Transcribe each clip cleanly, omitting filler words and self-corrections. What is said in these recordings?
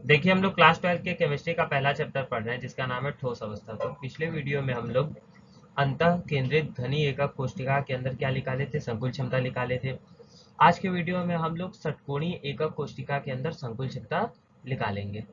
देखिए हम लोग क्लास 12 के केमिस्ट्री का पहला चैप्टर पढ़ रहे हैं जिसका नाम है ठोस अवस्था। तो पिछले वीडियो में हम लोग अंतः केंद्रित घनी एकक कोशिका के अंदर क्या निकाले थे, संकुल क्षमता निकाले थे। आज के वीडियो में हम लोग षटकोणीय एकक कोशिका के अंदर संकुल क्षमता निकालेंगे।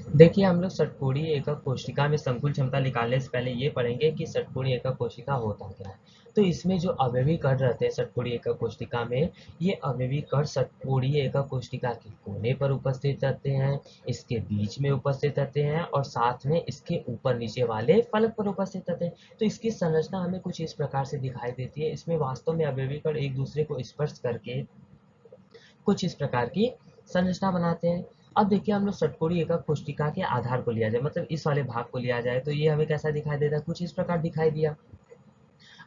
देखिए हम लोग षटकोणीय एकक कोशिका में संकुल क्षमता निकालने से पहले ये पढ़ेंगे कि षटकोणीय एकक कोशिका होता क्या है। तो इसमें जो अवयवी कण रहते हैं षटकोणीय एकक कोशिका में, ये अवयवी कण षटकोणीय एकक कोशिका के कोने पर उपस्थित रहते हैं, इसके बीच में उपस्थित रहते हैं और साथ में इसके ऊपर नीचे वाले फलक पर उपस्थित रहते हैं। तो इसकी संरचना हमें कुछ इस प्रकार से दिखाई देती है। इसमें वास्तव में अवयवी कण एक दूसरे को स्पर्श करके कुछ इस प्रकार की संरचना बनाते हैं। अब देखिए हम लोग षटकोणीय एकक कोशिका के आधार को लिया जाए, मतलब इस वाले भाग को लिया जाए, तो ये हमें कैसा दिखाई देता है, कुछ इस प्रकार दिखाई दिया।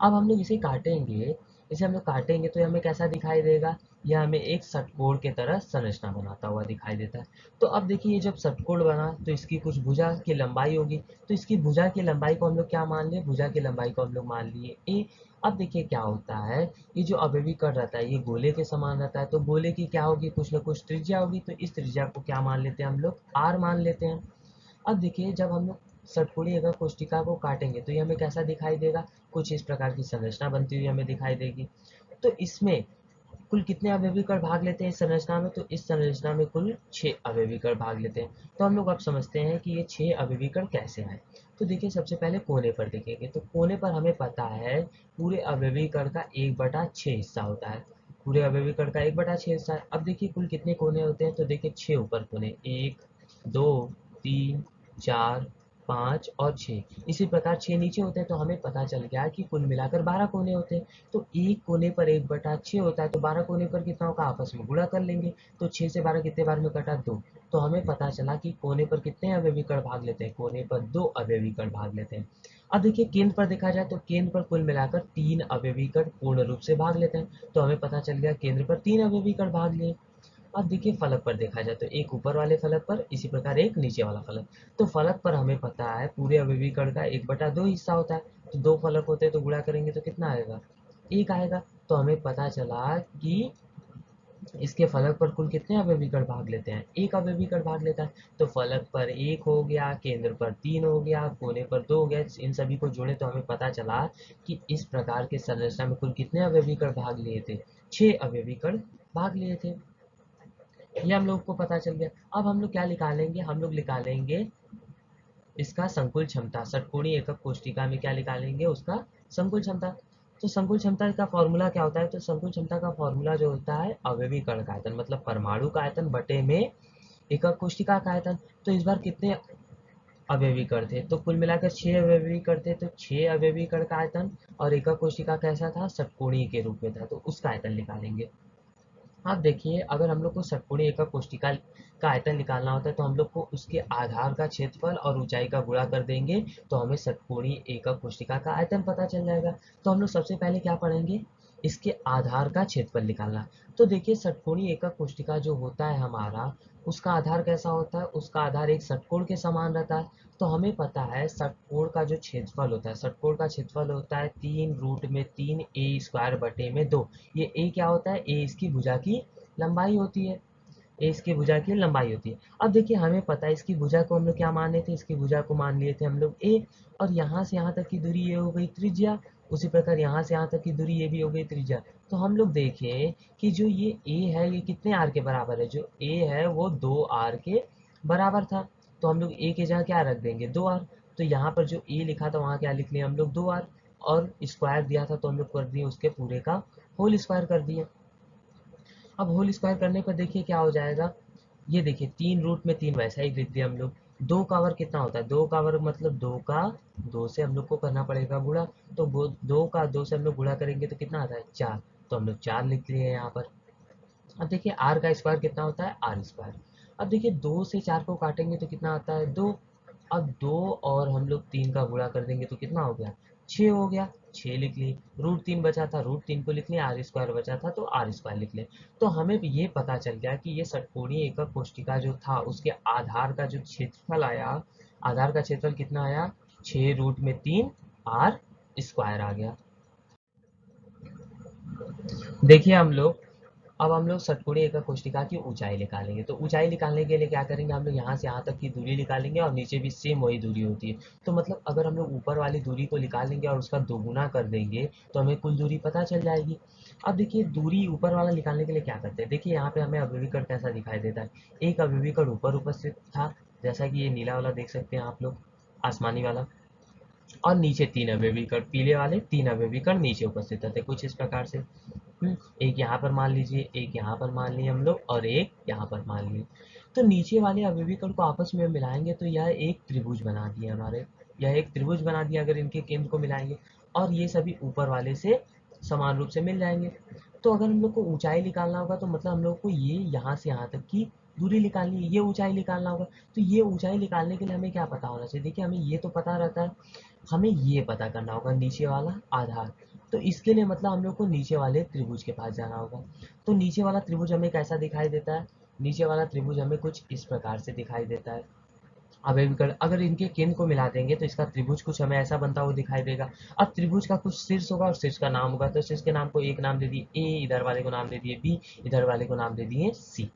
अब हम लोग इसे काटेंगे, इसे हम लोग काटेंगे तो ये हमें कैसा दिखाई देगा, यह हमें एक षटकोण के तरह संरचना बनाता हुआ दिखाई देता है। तो अब देखिए ये जब षटकोण बना तो इसकी कुछ भुजा की लंबाई होगी, तो इसकी भुजा की लंबाई को हम लोग क्या मान लिए, भुजा की लंबाई को हम लोग मान लिए ए। अब देखिए क्या होता है, ये जो अवयवी कण रहता है ये गोले के समान रहता है, तो गोले की क्या होगी, कुछ ना कुछ त्रिज्या होगी, तो इस त्रिज्या को क्या मान लेते हैं हम लोग, आर मान लेते हैं। अब देखिए जब हम लोग षटकोणीय एकक कोशिका को काटेंगे तो ये हमें कैसा दिखाई देगा, कुछ इस प्रकार की संरचना बनती हुई हमें दिखाई देगी। तो इसमें कुल कितने अवयवी कण भाग लेते हैं इस संरचना में, तो इस संरचना में कुल 6 अवयवी कण भाग लेते हैं। तो हम लोग अब समझते हैं कि ये 6 अवयवी कण कैसे आए। तो देखिए सबसे पहले कोने पर देखेंगे, तो कोने पर हमें पता है पूरे अवयवी कण का 1/6 हिस्सा होता है। पूरे अवयवी कण का 1/6 हिस्सा है। अब देखिए कुल कितने कोने होते हैं, तो देखिए 6 ऊपर कोने, 1 2 3 4 5 और 6, इसी प्रकार 6 नीचे होते हैं। तो हमें पता चल गया कि कुल मिलाकर 12 कोने होते हैं। तो एक कोने पर 1/6 होता है, तो 12 कोने पर कितना होगा, आपस में गुणा कर लेंगे। तो 6 से 12 कितने बार में कटा, 2। तो हमें पता चला कि कोने पर कितने अवयवी कण भाग लेते हैं, कोने पर 2 अवयवी कण भाग लेते हैं। अब देखिए केंद्र पर देखा जाए तो केंद्र पर कुल मिलाकर 3 अवयवी कण पूर्ण रूप से भाग लेते हैं। तो हमें पता चल गया केंद्र पर 3 अवयवी कण भाग लिए। अब देखिए फलक पर देखा जाए तो एक ऊपर वाले फलक पर, इसी प्रकार एक नीचे वाला फलक। तो फलक पर हमें पता है पूरे अवयवी कण का 1/2 हिस्सा होता है। तो 2 फलक होते हैं तो गुणा करेंगे तो कितना आएगा, 1 आएगा। तो हमें पता चला कि इसके फलक पर कुल कितने अवयवी कण भाग लेते हैं, एक अवयवी कण भाग लेता है। तो फलक पर 1 हो गया, केंद्र पर 3 हो गया, कोने पर 2 हो गया। इन सभी को जोड़े तो हमें पता चला कि इस प्रकार के संरचना में कुल कितने अवयवी कण भाग लिए थे, 6 अवयवी कण भाग लिए थे। ये हम लोग को पता चल गया। अब हम लोग क्या निकालेंगे, हम लोग निकालेंगे इसका संकुल क्षमता। षटकोणीय एकक कोशिका में क्या निकालेंगे, उसका संकुल क्षमता। तो संकुल क्षमता का फॉर्मूला क्या होता है, तो संकुल क्षमता का फॉर्मूला जो होता है अवयवी कण का आयतन, मतलब परमाणु का आयतन बटे में एकक कोशिका का आयतन। तो इस बार कितने अवयवी कण थे, तो कुल मिलाकर 6 अवयवी कण थे, तो 6 अवयवी कण का आयतन। और एकक कोशिका कैसा था, षटकोणीय के रूप में था, तो उसका आयतन निकालेंगे। आप देखिए अगर हम लोग को षटकोणीय एकक कोशिका का आयतन निकालना होता है तो हम लोग को उसके आधार का क्षेत्रफल और ऊंचाई का गुणा कर देंगे, तो हमें षटकोणीय एकक कोशिका का आयतन पता चल जाएगा। तो हम लोग सबसे पहले क्या पढ़ेंगे, इसके आधार का क्षेत्रफल निकालना। तो देखिए षटकोणीय एकक कोशिका जो होता है हमारा, उसका आधार कैसा होता है, उसका आधार एक षटकोण के समान रहता है। तो हमें पता है षटकोण का जो क्षेत्रफल होता है, षटकोण का क्षेत्रफल होता है 3√3 ए स्क्वायर बटे में 2। ये ए क्या होता है, ए इसकी भुजा की लंबाई होती है, ए इसकी भुजा की लंबाई होती है। अब देखिए हमें पता है इसकी भुजा को हम लोग क्या मान लिए थे, इसकी भुजा को मान लिए थे हम लोग ए। और यहाँ से यहाँ तक की दूरी ये हो गई त्रिज्या, उसी प्रकार यहाँ से यहाँ तक की दूरी ये भी हो गई त्रिज्या। तो हम लोग देखें कि जो ये ए है ये कितने आर के बराबर है, जो ए है वो 2r के बराबर था। तो हम लोग ए के जगह क्या रख देंगे, 2r। तो यहाँ पर जो ए लिखा था वहाँ क्या लिख लिया हम लोग, 2r। और स्क्वायर दिया था तो हम लोग कर दिए उसके पूरे का होल स्क्वायर कर दिए। अब होल स्क्वायर करने पर देखिए क्या हो जाएगा, ये देखिए 3√3 वैसा ही लिख दिया हम लोग। 2 का वर्ग कितना होता है, 2 का वर्ग मतलब 2 का 2 से हम लोग को करना पड़ेगा गुणा। तो 2 का 2 से हम लोग गुणा करेंगे तो कितना आता है, 4। तो हम लोग 4 लिख लिए यहाँ पर। अब देखिए आर का स्क्वायर कितना होता है, आर स्क्वायर। अब देखिए 2 से 4 को काटेंगे तो कितना आता है, 2। अब 2 और हम लोग 3 का गुणा कर देंगे तो कितना हो गया, 6 हो गया, 6 लिख लिए। √3 बचा था, √3 को लिख लिया, आर स्क्वायर बचा था तो आर स्क्वायर लिख लिया। तो हमें भी ये पता चल गया कि ये षटकोणीय एकक कोशिका जो था उसके आधार का जो क्षेत्रफल आया, आधार का क्षेत्रफल कितना आया, 6√3 आर स्क्वायर आ गया। देखिए हम लोग अब हम लोग षटकोणीय एकक कोशिका की ऊंचाई निकालेंगे। तो ऊंचाई निकालने के लिए क्या करेंगे, हम लोग यहाँ से यहाँ तक की दूरी निकालेंगे और नीचे भी सेम वही दूरी होती है। तो मतलब अगर हम लोग ऊपर वाली दूरी को निकालेंगे और उसका दोगुना कर देंगे तो हमें कुल दूरी पता चल जाएगी। अब देखिए दूरी ऊपर वाला निकालने के लिए क्या करते हैं, देखिए यहाँ पे हमें अवयवीकरण कैसा दिखाई देता है। एक अवयवीकरण ऊपर उपस्थित था, जैसा कि ये नीला वाला देख सकते हैं आप लोग, आसमानी वाला, और नीचे तीन अवयवीकरण, पीले वाले तीन अवयवीकरण नीचे उपस्थित थे कुछ इस प्रकार से। एक यहाँ पर मान लीजिए, एक यहाँ पर मान लिए हम लोग, और एक यहाँ पर मान लिए। तो नीचे वाले अवयवीकरण को आपस में मिलाएंगे तो यह एक त्रिभुज बना दिया हमारे, यह एक त्रिभुज बना दिया अगर इनके केंद्र को मिलाएंगे, और ये सभी ऊपर वाले से समान रूप से मिल जाएंगे। तो अगर हम लोग को ऊंचाई निकालना होगा तो मतलब हम लोग को ये यहाँ से यहाँ तक की दूरी निकालनी है, ये ऊंचाई निकालना होगा। तो ये ऊंचाई निकालने के लिए हमें क्या पता होना चाहिए, देखिए हमें ये तो पता रहता है, हमें ये पता करना होगा नीचे वाला आधार। तो इसके लिए मतलब हम लोग को नीचे वाले त्रिभुज के पास जाना होगा। तो नीचे वाला त्रिभुज हमें कैसा दिखाई देता है, नीचे वाला त्रिभुज हमें कुछ इस प्रकार से दिखाई देता है। अब अगर इनके केंद्र को मिला देंगे तो इसका त्रिभुज कुछ हमें ऐसा बनता हुआ दिखाई देगा। अब त्रिभुज का कुछ शीर्ष होगा और शीर्ष का नाम होगा, तो शीर्ष के नाम को एक नाम दे दिए ए, इधर वाले को नाम दे दिए बी, इधर वाले को नाम दे दिए सी।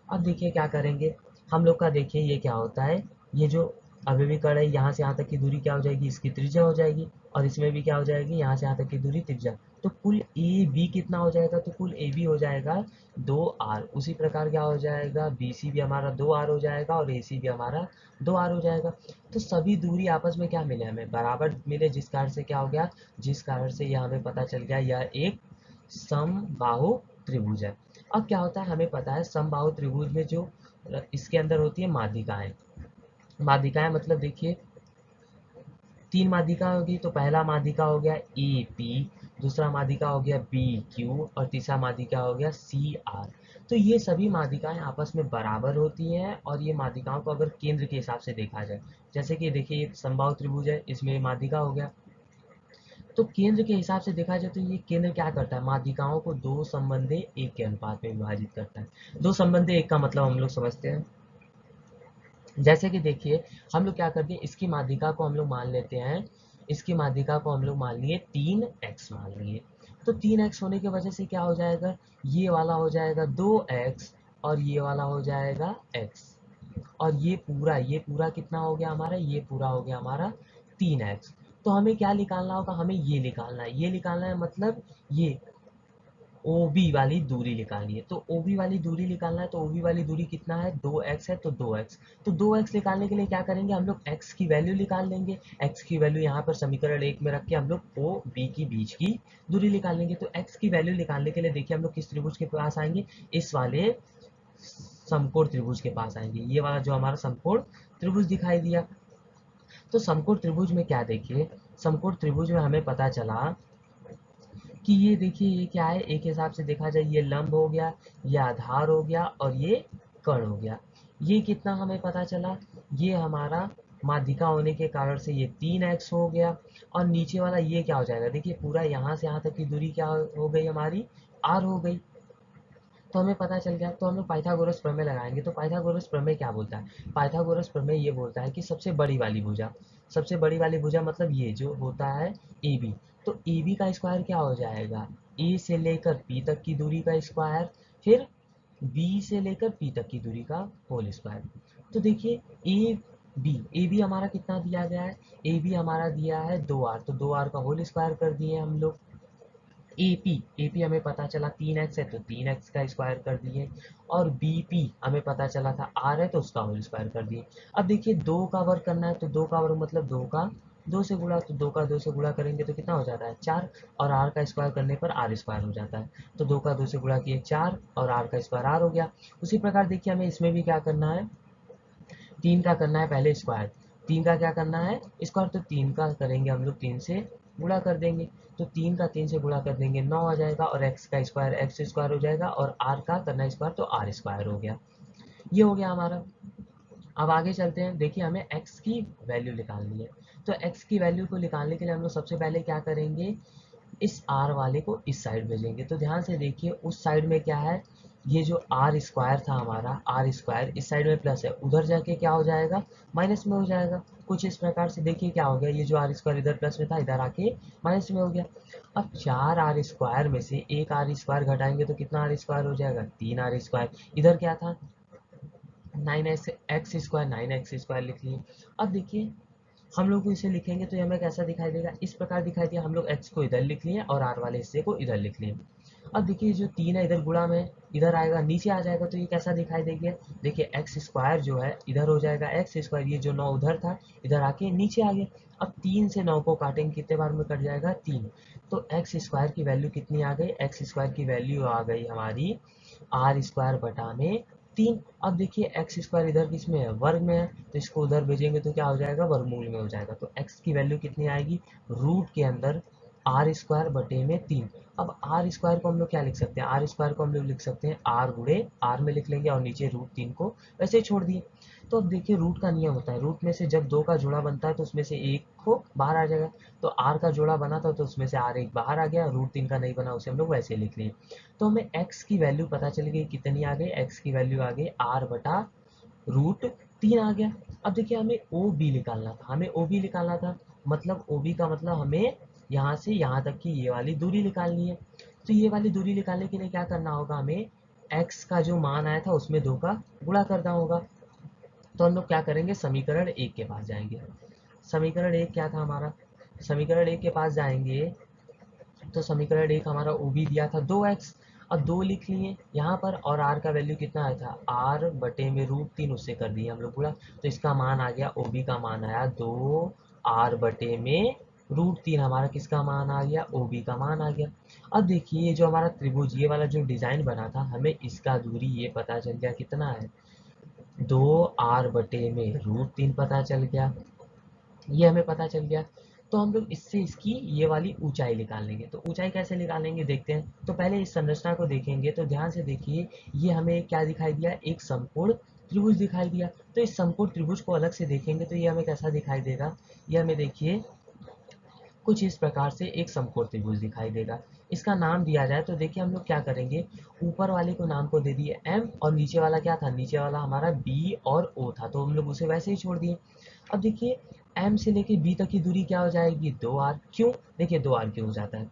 अब देखिए क्या करेंगे हम लोग का, देखिए ये क्या होता है, ये जो अवयवीकरण है यहाँ से यहाँ तक की दूरी क्या हो जाएगी, इसकी त्रिज्या हो जाएगी, और इसमें भी क्या हो जाएगी, यहाँ से यहाँ तक की दूरी त्रिज्या। तो कुल ए बी कितना हो जाएगा, तो कुल ए बी हो जाएगा 2r। उसी प्रकार क्या हो जाएगा, बी सी भी हमारा 2r हो जाएगा, और ए सी भी हमारा 2r हो जाएगा। तो सभी दूरी आपस में क्या मिले, हमें बराबर मिले, जिस कारण से क्या हो गया, जिस कारण से यह हमें पता चल गया यह एक समबाहु त्रिभुज है। अब क्या होता है, हमें पता है समबाहु त्रिभुज में जो इसके अंदर होती है माध्यिकाएं, माध्यिकाएं मतलब देखिए तीन माध्यिका होगी, तो पहला माध्यिका हो गया ए पी, दूसरा माध्यिका हो गया बी क्यू, और तीसरा माध्यिका हो गया सी आर। तो ये सभी माध्यिकाएं आपस में बराबर होती हैं, और ये माध्यिकाओं को अगर केंद्र के हिसाब से देखा जाए, जैसे कि देखिए ये समबाहु त्रिभुज है, इसमें माध्यिका हो गया, तो केंद्र के हिसाब से देखा जाए तो ये केंद्र क्या करता है, माध्यिकाओं को दो संबंधे एक के अनुपात में विभाजित करता है। दो संबंधे एक का मतलब हम लोग समझते हैं, जैसे कि देखिए हम लोग क्या करते हैं, इसकी माध्यिका को हम लोग मान लेते हैं, इसकी माध्यिका को हम लोग मान लिए 3x मान लिए। तो 3x होने की वजह से क्या हो जाएगा, ये वाला हो जाएगा 2x, और ये वाला हो जाएगा x, और ये पूरा कितना हो गया हमारा, ये पूरा हो गया हमारा 3x। तो हमें क्या निकालना होगा, हमें ये निकालना है, ये निकालना है मतलब ये OB वाली दूरी निकालनी है। तो OB वाली दूरी निकालना है, तो OB वाली दूरी कितना है, 2x है, तो 2x। तो 2x निकालने के लिए क्या करेंगे, हम लोग x की वैल्यू निकाल लेंगे। x की वैल्यू यहाँ पर समीकरण 1 में रख के हम लोग OB की बीच की दूरी निकाल लेंगे। तो x की वैल्यू निकालने के लिए देखिए हम लोग किस त्रिभुज के पास आएंगे, इस वाले समकोण त्रिभुज के पास आएंगे, ये वाला जो हमारा समकोण त्रिभुज दिखाई दिया। तो समकोण त्रिभुज में क्या, देखिए समकोण त्रिभुज में हमें पता चला कि ये देखिए ये क्या है, एक हिसाब से देखा जाए ये लंब हो गया, ये आधार हो गया, और ये कर्ण हो गया। ये कितना हमें पता चला, ये हमारा माध्यिका होने के कारण से ये 3x हो गया, और नीचे वाला ये क्या हो जाएगा, देखिए पूरा यहाँ से यहाँ तक की दूरी क्या हो गई हमारी, r हो गई। तो हमें पता चल गया। तो हम लोग पाइथागोरस प्रमेय लगाएंगे। तो पाइथागोरस प्रमेय क्या बोलता है, पाइथागोरस प्रमेय ये बोलता है कि सबसे बड़ी वाली भुजा, सबसे बड़ी वाली भुजा मतलब ये जो होता है ए बी, तो ए बी का स्क्वायर क्या हो जाएगा, ए से लेकर पी तक की दूरी का स्क्वायर, फिर बी से लेकर पी तक की दूरी का होल स्क्वायर। तो देखिए ए बी हमारा कितना दिया गया है, ए बी हमारा दिया है 2r, तो 2r का होल स्क्वायर कर दिए हम लोग। एपी हमें पता चला 3x है, तो 3x का स्क्वायर कर दिए, और बीपी हमें पता चला था r है, तो उसका होल स्क्वायर कर दिए। अब देखिए 2 का वर्ग करना है, तो 2 का वर्ग मतलब 2 का 2 से गुणा, तो 2 का 2 से गुणा करेंगे तो कितना हो जाता है 4, और r का स्क्वायर करने पर r स्क्वायर हो जाता है। तो 2 का 2 से गुणा किए 4, और r का स्क्वायर r हो गया। उसी प्रकार देखिए हमें इसमें भी क्या करना है, 3 का करना है पहले स्क्वायर, 3 का क्या करना है स्क्वायर, तो 3 का करेंगे हम लोग 3 से गुणा कर देंगे, तो 3 का 3 से गुणा कर देंगे 9 आ जाएगा, और x का स्क्वायर x स्क्वायर हो जाएगा, और r का करना स्क्वायर तो r स्क्वायर हो गया। ये हो गया हमारा। अब आगे चलते हैं, देखिए हमें x की वैल्यू निकालनी है। तो x की वैल्यू को निकालने के लिए हम लोग सबसे पहले क्या करेंगे, इस r वाले को इस साइड भेजेंगे। तो ध्यान से देखिए उस साइड में क्या है, ये जो आर स्क्वायर था हमारा, आर स्क्वायर इस साइड में प्लस है, उधर जाके क्या हो जाएगा, माइनस में हो जाएगा। कुछ इस प्रकार से देखिए क्या हो गया, ये जो आर स्क्वायर इधर प्लस में था, इधर आके माइनस में हो गया। अब 4r² में से एक आर स्क्वायर घटाएंगे तो कितना आर स्क्वायर हो जाएगा, 3r²। इधर क्या था, 9x², 9x² लिख लिए। अब देखिए हम लोग को इसे लिखेंगे तो ये हमें कैसा दिखाई देगा, इस प्रकार दिखाई दिया। हम लोग x को इधर लिख लिए और r वाले हिस्से को इधर लिख लिए। अब देखिए जो 3 है इधर गुणा में, इधर आएगा नीचे आ जाएगा, तो ये कैसा दिखाई देगा, देखिए x² जो है इधर हो जाएगा x², ये जो 9 उधर था इधर आके नीचे आ गया। अब 3 से 9 को काटेंगे, कितने बार में कट जाएगा, 3। तो x² की वैल्यू कितनी आ गई, x² की वैल्यू आ गई हमारी r²/में 3। अब देखिए x² इधर किस में है, वर्ग में है, तो इसको उधर भेजेंगे तो क्या हो जाएगा, वर्गमूल में हो जाएगा। तो x की वैल्यू कितनी आएगी, रूट के अंदर r²/3। अब r² को हम लोग क्या लिख सकते हैं, r² को हम लोग लिख सकते हैं r गुणे r में लिख लेंगे और नीचे √3 को वैसे ही छोड़ दिए। तो अब देखिए रूट का नियम होता है, रूट में से जब 2 का जोड़ा बनता है तो उसमें से एक को बाहर आ जाएगा। तो r का जोड़ा बना था तो उसमें से r1 बाहर आ गया, √3 का नहीं बना, उसे हम लोग वैसे लिख लिए। तो हमें x की वैल्यू पता चल गई, कितनी आ गई, x की वैल्यू आ गई r/√3 आ गया। अब देखिए हमें ओ बी निकालना था, हमें ओ बी निकालना था, मतलब ओ बी का मतलब हमें यहाँ से यहाँ तक की ये वाली दूरी निकालनी है। तो ये वाली दूरी निकालने के लिए क्या करना होगा, हमें x का जो मान आया था उसमें 2 का गुणा करना होगा। तो हम लोग क्या करेंगे, समीकरण 1 के पास जाएंगे। समीकरण 1 क्या था हमारा, समीकरण 1 के पास जाएंगे तो समीकरण 1 हमारा ओ बी दिया था 2x। अब 2 लिख लिए यहाँ पर, और r का वैल्यू कितना आया था, r/√3, उससे कर दिए हम लोग पूरा। तो इसका मान आ गया, ओ बी का मान आया 2r/√3। हमारा किसका मान आ गया, ओ बी का मान आ गया। अब देखिए ये जो हमारा त्रिभुज, ये वाला जो डिजाइन बना था, हमें इसका दूरी ये पता चल गया कितना है, 2r/√3 पता चल गया, ये हमें पता चल गया। तो हम लोग इससे इसकी ये वाली ऊंचाई निकाल लेंगे। तो ऊंचाई कैसे निकालेंगे देखते हैं। तो पहले इस संरचना को देखेंगे तो ध्यान से देखिए, ये हमें क्या दिखाई दिया, एक समकोण त्रिभुज दिखाई दिया। तो इस समकोण त्रिभुज को अलग से देखेंगे तो ये हमें कैसा दिखाई देगा, ये हमें देखिए कुछ इस प्रकार से एक समकोण त्रिभुज दिखाई देगा। इसका नाम दिया जाए तो देखिए हम लोग क्या करेंगे, ऊपर वाले को नाम को दे दिए m, और नीचे वाला क्या था, नीचे वाला हमारा b और o था, तो हम लोग उसे वैसे ही छोड़ दिए। अब देखिए m से लेके b तक की दूरी क्या हो जाएगी, 2r। क्यों, देखिए 2r क्यों हो जाता है,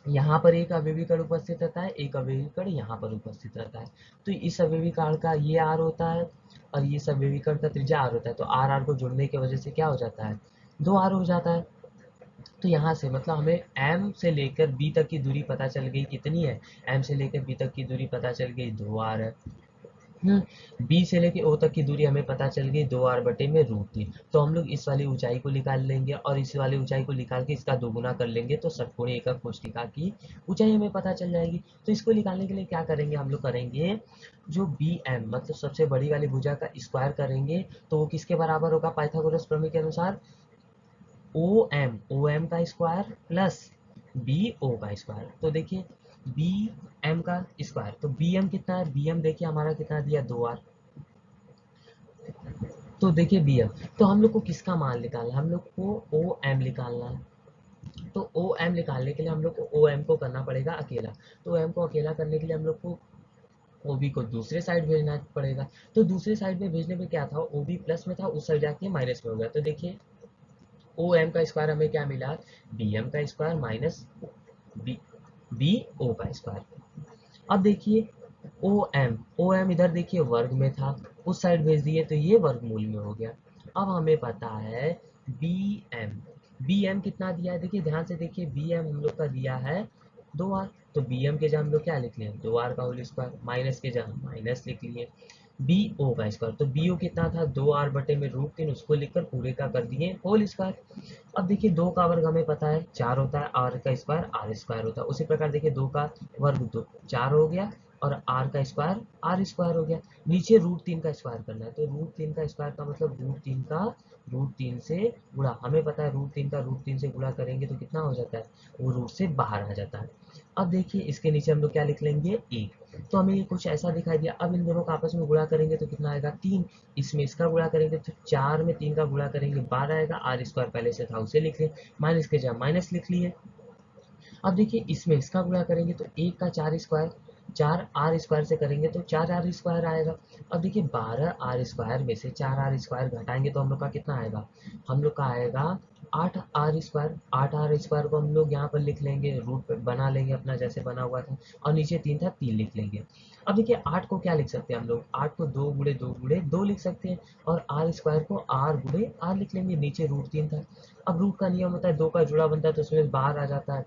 यहाँ पर एक अवयवी कण उपस्थित रहता है, एक अवयवी कण यहाँ पर उपस्थित रहता है। तो इस अवयवी कण का ये r होता है और ये अवयवी कण का त्रिज्या r होता है। तो r r को जुड़ने की वजह से क्या हो जाता है, 2r हो जाता है। तो यहाँ से मतलब हमें m से लेकर b तक की दूरी पता चल गई, कितनी है, m से लेकर b तक की दूरी पता चल गई 2r है। b से लेके o तक की दूरी हमें पता चल गई 2r/√3। तो हम लोग इस वाली ऊंचाई को निकाल लेंगे और इस वाली ऊंचाई को निकाल के इसका दोगुना कर लेंगे, तो षटकोणीय एकक कोष्ठिका की ऊंचाई हमें पता चल जाएगी। तो इसको निकालने के लिए क्या करेंगे, हम लोग करेंगे जो bm मतलब सबसे बड़ी वाली भुजा का स्क्वायर करेंगे, तो वो किसके बराबर होगा, पाइथागोरस प्रमेय के अनुसार ओ एम का स्क्वायर प्लस बी ओ का स्क्वायर। तो देखिए बी एम का स्क्वायर, तो बी एम कितना है, बी एम देखिए हमारा कितना दिया, 2r। तो देखिए बी एम, तो हम लोग को किसका मान निकालना है, हम लोग को ओ एम निकालना है। तो ओ एम निकालने के लिए हम लोग को ओ एम को करना पड़ेगा अकेला। तो ओ एम को अकेला करने के लिए हम लोग को ओ बी को दूसरे साइड भेजना पड़ेगा। तो दूसरे साइड में भेजने में क्या था, ओ बी प्लस में था, उस साइड जाके माइनस में हो गया। तो देखिए ओ एम का स्क्वायर हमें क्या मिला, बी एम का square minus B B O का स्क्वायर। अब देखिए ओ एम इधर देखिए वर्ग में था, उस साइड भेज दिए तो ये वर्गमूल में हो गया। अब हमें पता है बी एम, बी एम कितना दिया है, देखिए ध्यान से देखिए, बी एम हम लोग का दिया है 2r। तो बी एम के जगह हम लोग क्या लिख लिए, 2r का होल स्क्वायर, माइनस के जगह माइनस लिख लिए बी ओ का स्क्वायर। तो बी ओ कितना था, 2r/√3, उसको लिखकर पूरे का कर दिए होल स्क्वायर। अब देखिए 2 का वर्ग हमें पता है 4 होता है, r का स्क्वायर आर स्क्वायर होता है। उसी प्रकार देखिए 2 का वर्ग 2 4 हो गया, और r का स्क्वायर आर स्क्वायर हो गया। नीचे √3 का स्क्वायर करना है, तो √3 का स्क्वायर का मतलब √3 से गुणा, हमें पता है √3 का √3 से गुणा करेंगे तो कितना हो जाता है, वो रूट से बाहर आ जाता है। अब देखिए इसके नीचे हम लोग क्या लिख लेंगे, 1। तो हमें ये कुछ ऐसा दिखाई दिया। अब इन दोनों का आपस में गुणा करेंगे तो कितना आएगा, 3। इसमें इसका गुणा करेंगे तो 4 में 3 का गुणा करेंगे 12 आएगा, आर स्क्वायर पहले से था उसे लिख लें, माइनस के जगह माइनस लिख लिए। अब देखिए इसमें इसका गुणा करेंगे तो 1 का 4 स्क्वायर, चार आर स्क्वायर से करेंगे तो 4r² आएगा। अब देखिए 12r² में से 4r² घटाएंगे तो हम लोग का कितना आएगा, हम लोग का आएगा 8r²। 8r² को हम लोग यहाँ पर लिख लेंगे, रूट बना लेंगे अपना जैसे बना हुआ था, और नीचे 3 था 3 लिख लेंगे। अब देखिए 8 को क्या लिख सकते हैं हम लोग, 8 को 2 गुणे 2 गुणे 2 लिख सकते हैं, और r² को r गुणे r लिख लेंगे, नीचे √3 था। अब रूट का नियम होता है 2 का जुड़ा बनता है तो उसमें बाहर आ जाता है।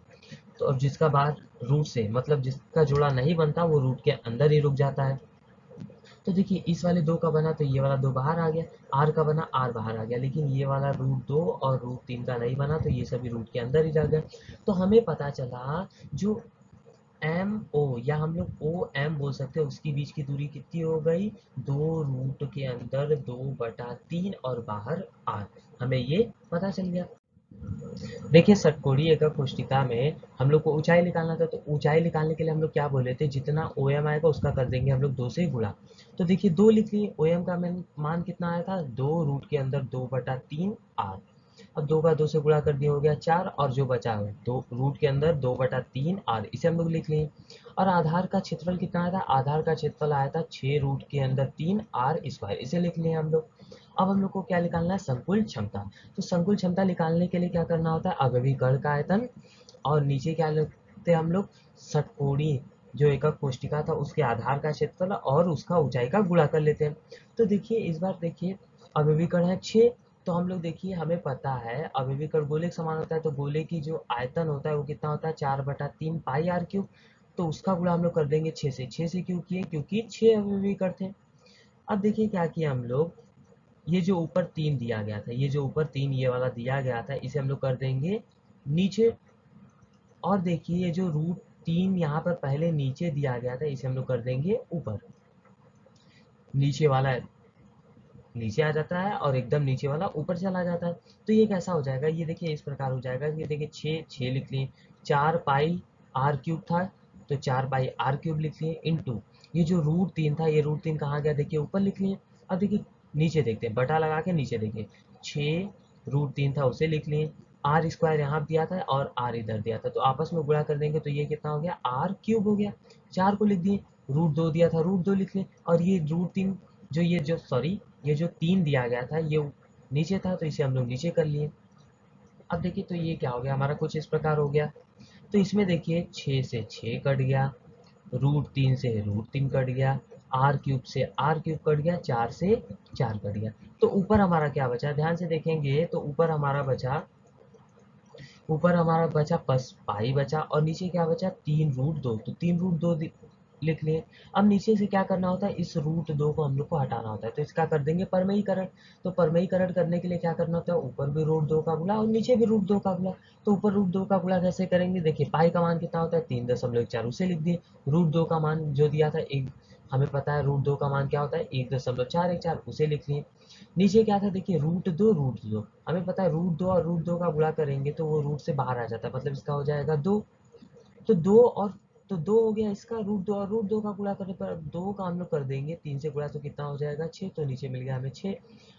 तो अब जिसका बाहर रूट से मतलब जिसका जोड़ा नहीं बनता वो रूट के अंदर ही रुक जाता है। तो देखिए इस वाले 2 का बना तो ये वाला 2 बाहर आ गया, आर का बना आर बाहर आ गया, लेकिन ये वाला √2 और √3 का नहीं बना तो ये सभी रूट के अंदर ही जा गए। तो हमें पता चला जो एम ओ, या हम लोग ओ एम बोल सकते हैं, उसकी बीच की दूरी कितनी हो गई, 2 रूट के अंदर 2/3 और बाहर आर। हमें ये पता चल गया। देखिए षटकोणीय एकक कोष्ठिका में हम लोग को ऊंचाई निकालना था, तो ऊंचाई निकालने के लिए हम लोग क्या बोले थे, जितना ओ एम आएगा उसका कर देंगे हम लोग 2 से गुणा। तो देखिए 2 लिख लिए, ओ एम का मान कितना आया था, 2 रूट के अंदर 2/3 आर। अब 2 का 2 से गुणा कर दिया हो गया 4, और जो बचा है 2 रूट के अंदर 2/3 आर, इसे हम लोग लिख लिए। और आधार का क्षेत्रफल कितना आया था, आधार का क्षेत्रफल आया था 6 रूट के अंदर 3r², इसे लिख लिए हम लोग। अब हम लोग को क्या निकालना है, संकुल क्षमता। तो संकुल क्षमता निकालने के लिए क्या करना होता है, अवयवी कण का आयतन, और नीचे क्या लिखते हैं हम लोग, षटकोणीय जो एकक कोष्ठिका था उसके आधार का क्षेत्रफल और उसका ऊंचाई का गुणा कर लेते हैं। तो देखिए इस बार देखिए अवयवी कण है 6, तो हम लोग देखिए हमें पता है अवयवी कण गोले के समान होता है, तो गोले की जो आयतन होता है वो कितना होता है, 4/3 पाई r³। तो उसका गुणा हम लोग कर देंगे 6 से। 6 से क्यों किए, क्योंकि 6 अवयवी कण थे। अब देखिए क्या किया हम लोग, ये जो ऊपर 3 दिया गया था, ये जो ऊपर 3 ये वाला दिया गया था, इसे हम लोग कर देंगे नीचे। और देखिए ये जो √3 यहाँ पर पहले नीचे दिया गया था, इसे हम लोग कर देंगे ऊपर। नीचे वाला नीचे आ जाता है और एकदम नीचे वाला ऊपर चला जाता है। तो ये कैसा हो जाएगा, ये देखिए इस प्रकार हो जाएगा कि देखिए 6 लिख लिए, 4 पाई r³ था, तो 4 पाई r³ लिख लिए, इंटू ये जो √3 था, ये √3 कहाँ गया, देखिए ऊपर लिख लिए। अब देखिए नीचे देखते हैं, बटा लगा के नीचे देखिए, 6 √3 था उसे लिख लिए, r² यहाँ दिया था और r इधर दिया था, तो आपस में गुणा कर देंगे तो ये कितना हो गया, r³ हो गया। 4 को लिख दिए, √2 दिया था, √2 लिख लिए, और ये √3 जो ये जो सॉरी ये जो 3 दिया गया था ये नीचे था, तो इसे हम लोग नीचे कर लिए। अब देखिए तो ये क्या हो गया हमारा, कुछ इस प्रकार हो गया। तो इसमें देखिए 6 से 6 कट गया, √3 से √3 कट गया, r³ से r³ कट गया, 4 से 4 कट गया। तो ऊपर हमारा क्या बचा, ध्यान से देखेंगे तो ऊपर हमारा बचा बस पाई बचा, और नीचे क्या बचा, 3√2, तो 3√2 लिख लिए। अब नीचे से क्या करना होता है, इस √2 को हम लोग को हटाना होता है, तो इसका कर देंगे परमेयीकरण। तो परमेयीकरण करने के लिए क्या करना होता है, ऊपर भी √2 का गुणा और नीचे भी √2 का गुणा। तो ऊपर √2 का गुणा कैसे करेंगे, देखिए पाई का मान कितना होता है, 3.4, उसे लिख दिए। √2 का मान जो दिया था एक, हमें पता है √2 का मान क्या होता है, 1.414, उसे लिख लिए। नीचे क्या था, देखिए √2 हमें पता है √2 और √2 का गुणा करेंगे तो वो रूट से बाहर आ जाता है, मतलब इसका हो जाएगा 2। तो 2 और तो 2 हो गया इसका, √2 और √2 का गुणा करने पर 2 का हम लोग कर देंगे 3 से गुणा, तो कितना हो जाएगा 6, तो नीचे मिल गया हमें 6।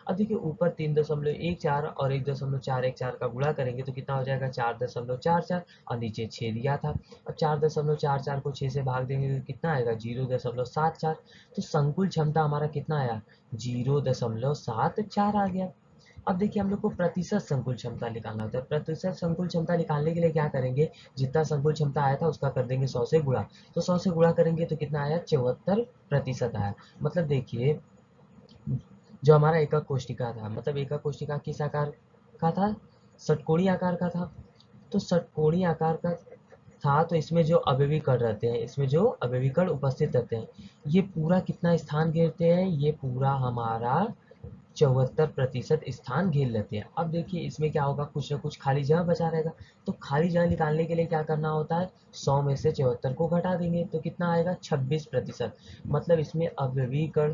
अब देखिए ऊपर 3.14 और 1.414 का गुणा करेंगे तो कितना हो जाएगा 4.44, और नीचे 6 दिया था। अब 4.44 को 6 से भाग देंगे तो कितना आएगा 0.74। तो संकुल क्षमता हमारा कितना आया, 0.74 आ गया। अब देखिए हम लोग को प्रतिशत संकुल क्षमता निकालना होता है। प्रतिशत संकुल क्षमता निकालने के लिए क्या करेंगे, जितना संकुल क्षमता आया था उसका कर देंगे 100 से गुणा। तो 100 से गुणा करेंगे तो कितना आया, 74% आया। मतलब देखिए जो हमारा एकक कोष्ठिका था, मतलब एकक कोष्ठिका किस आकार का था, षटकोणीय आकार का था। तो षटकोणीय आकार का था, तो इसमें जो अवयवी कण रहते हैं, इसमें जो अवयवी कण उपस्थित रहते हैं, ये पूरा कितना स्थान घेरते हैं, ये पूरा हमारा 74% स्थान घेर लेते हैं। अब देखिए इसमें क्या होगा, कुछ ना कुछ खाली जगह बचा रहेगा। तो खाली जगह निकालने के लिए क्या करना होता है, 100 में से 74 को घटा देंगे तो कितना आएगा 26%। मतलब इसमें अवयवी कण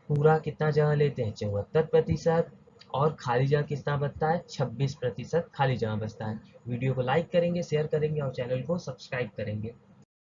पूरा कितना जगह लेते हैं, 74%, और खाली जगह कितना बचता है, 26% खाली जगह बचता है। वीडियो को लाइक करेंगे, शेयर करेंगे और चैनल को सब्सक्राइब करेंगे।